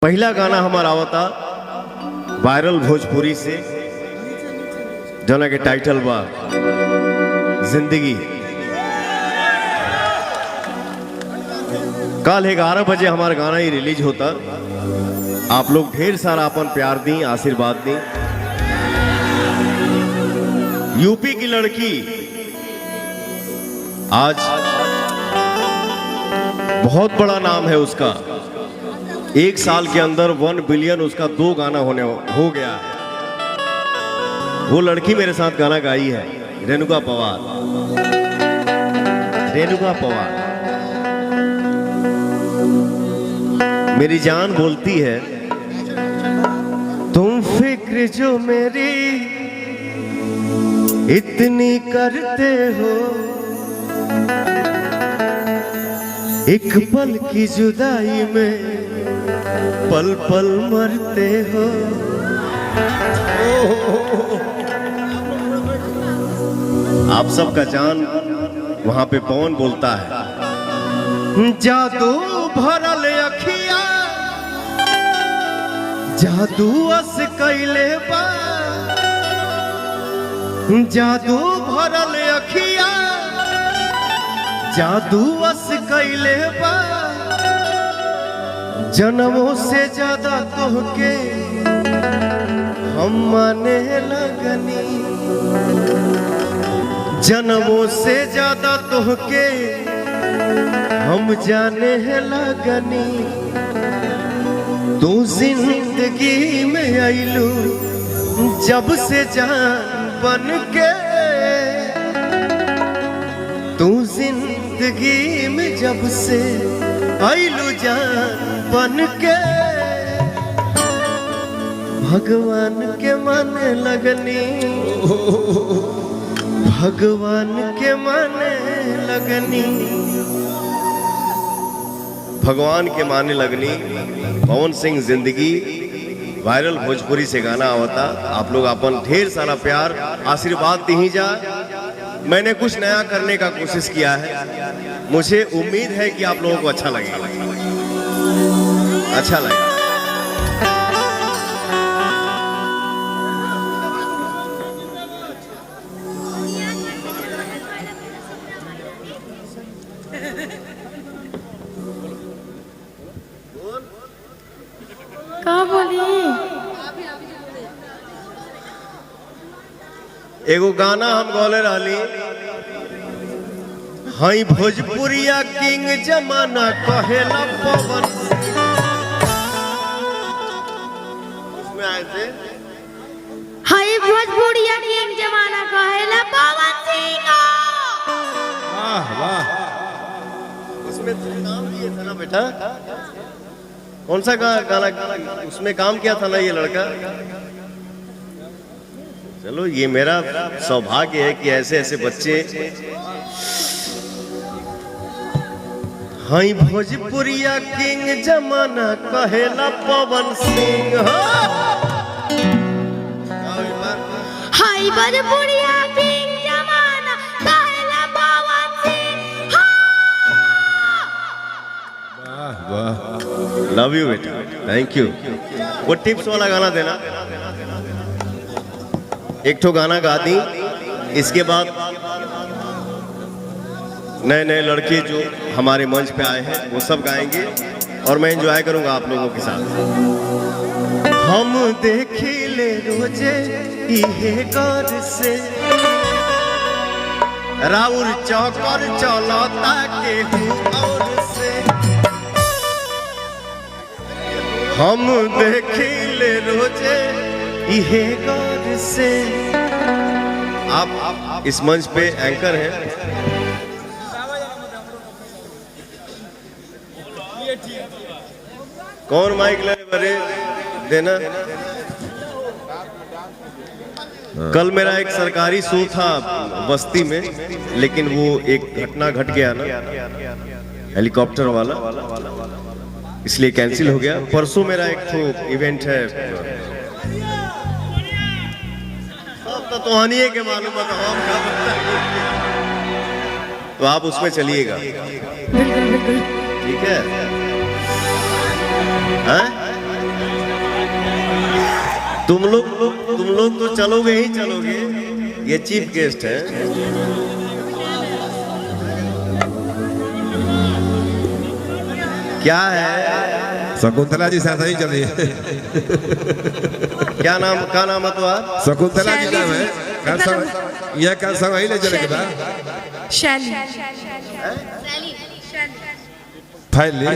पहला गाना हमारा आवता वायरल भोजपुरी से, जना के टाइटल बा जिंदगी। कल 11 बजे हमारा गाना ही रिलीज होता। आप लोग ढेर सारा अपन प्यार दी, आशीर्वाद दी। यूपी की लड़की आज बहुत बड़ा नाम है उसका। 1 साल के अंदर 1 बिलियन उसका 2 गाना हो गया है। वो लड़की मेरे साथ गाना गाई है, रेणुका पवार। रेणुका पवार मेरी जान बोलती है, तुम फिक्र जो मेरी इतनी करते हो, एक पल की जुदाई में पल पल मरते हो। आप सबका जान वहां पे पवन बोलता है, जादू भरल अखिया जादू अस कैले बा, जादू भरल अखिया जादू अस कैले बा, जन्मों से ज्यादा तोहके हम माने लगनी, जन्मों से ज्यादा तोहके हम जाने लगनी। तू जिंदगी में आइलू जब से जान बन के, तू जिंदगी में जब से आइलू जान बन के, भगवान के माने लगनी, भगवान के माने लगनी, भगवान के माने लगनी। पवन सिंह जिंदगी वायरल भोजपुरी से गाना आवता। आप लोग अपन ढेर सारा प्यार आशीर्वाद दी ही जा। मैंने कुछ नया करने का कोशिश किया है, मुझे उम्मीद है कि आप लोगों को अच्छा लगेगा, अच्छा लगेगा। का बोली? एगो गाना हम गौले रहली, हई भोजपुरिया किंग जमाना कहेला पवन। उसमें आए थे हाय भोजपुरिया किंग जमाना कहेला पवन सिंह। वाह वाह। उसमें तो काम किया था ना बेटा, कौन सा गाना उसमें काम किया था ना ये लड़का। चलो ये मेरा सौभाग्य है कि ऐसे ऐसे बच्चे। हाई भोजपुरिया किंग जमाना कहेला पवन सिंह। हाय भोजपुरिया किंग जमाना कहेला पवन सिंह। वाह वाह, लव यू बेटा, थैंक यू। वो टिप्स वाला गाना देना। एक ठो गाना गा दी, इसके बाद नए नए लड़के जो हमारे मंच पे आए हैं वो सब गाएंगे और मैं एंजॉय करूंगा आप लोगों के साथ। हम देखी ले रोजे इहे गौर से, राउर चौकर चलता केहू और से। हम देखी ले रोजे इहे गौर से। आप इस मंच पे एंकर हैं। कौन माइक ले बरे देना। कल मेरा एक सरकारी शो था बस्ती में, लेकिन वो एक घटना घट गया ना, हेलीकॉप्टर वाला, इसलिए कैंसिल हो गया। परसों मेरा एक तो इवेंट है, तो हानिए के मालूम है तो हम क्या पता है। तो आप उसमें चलिएगा, ठीक है? हाँ? तुम लोग तो चलोगे ही चलोगे, ये चीफ गेस्ट है। क्या है? शकुंतला जी साथ ही चलिए। क्या नाम है तुम्हारा? शकुंतला जी नाम है। कल सब यह कल सब वही ले चले के बाद शैली फैली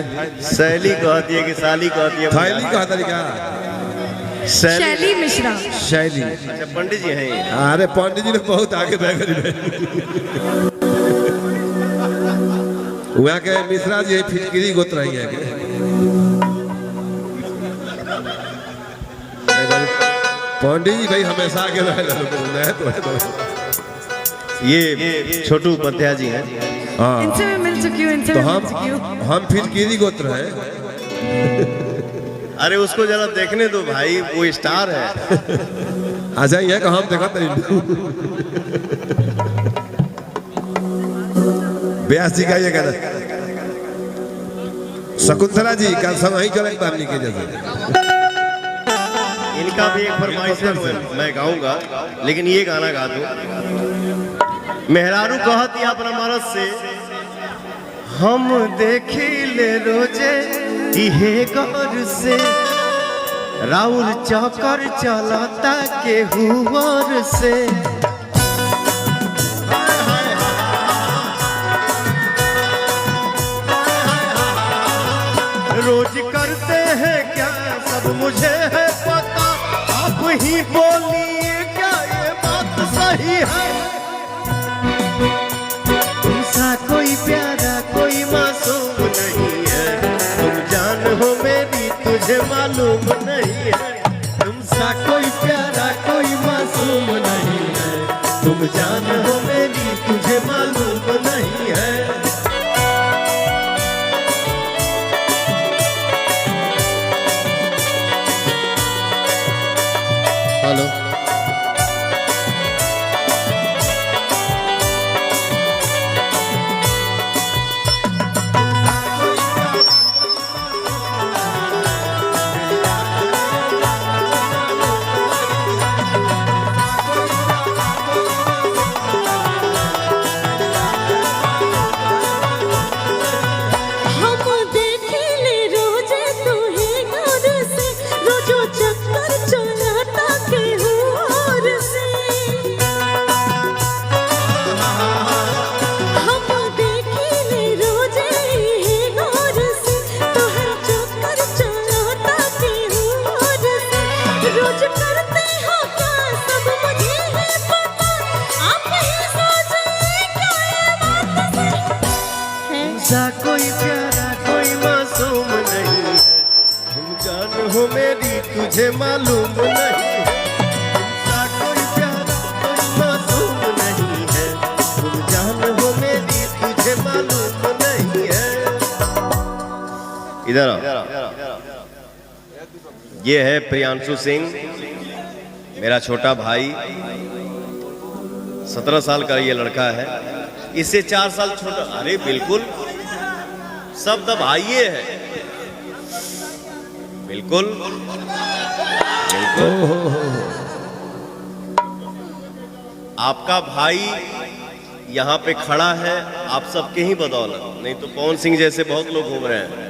शैली कहती है कि साली कहती है? फैली का तरीका शैली मिश्रा। शैली। अच्छा पंडित जी हैं ये। अरे पंडित जी ने बहुत आगे बैग वहाँ के मिश्रा जी फिटकिरी गोत रही है पंडित जी भाई हमेशा आगे रहे। ये छोटू उपाध्याय जी हैं। हाँ इनसे मैं मिल चुकी हूँ, इनसे तो मैं मिल चुकी हूँ। हम फिटकिरी गोत्र है। अरे उसको जरा देखने दो भाई, वो स्टार है। अच्छा ये हम देखा व्यास जी का ये कहना शकुंतला जी का सब वही चले बामनी के जैसे। इनका भी एक फरमाइश है, मैं गाऊंगा, लेकिन ये गाना गा दो। मेहरारू कहती अपना मरद से, हम देखी ले रोजे इहे गौर से, राउर चौकर चलता के हुआर से। रोज करते हैं क्या सब मुझे है पता, आप ही बोलिए क्या ये बात सही है? तुमसा कोई प्यारा कोई मासूम नहीं है, तुम जान हो मेरी तुझे मालूम नहीं है। तुमसा कोई प्यारा कोई मासूम नहीं है, तुम जान हो मेरी तुझे मालूम नहीं है। हेलो कोई प्यारा कोई मासूम नहीं, तुम जान हो मेरी तुझे मालूम नहीं। तुमसा कोई प्यारा कोई मासूम नहीं है, तुम जान हो मेरी तुझे मालूम नहीं है। इधर आओ। ये है प्रियांशु सिंह, मेरा छोटा भाई। 17 साल का ये लड़का है, इससे 4 साल छोटा। अरे बिल्कुल सब तो भाइये है। बिल्कुल बिल्कुल आपका भाई यहाँ पे खड़ा है आप सबके ही बदौलत, नहीं तो पवन सिंह जैसे बहुत लोग घूम रहे हैं।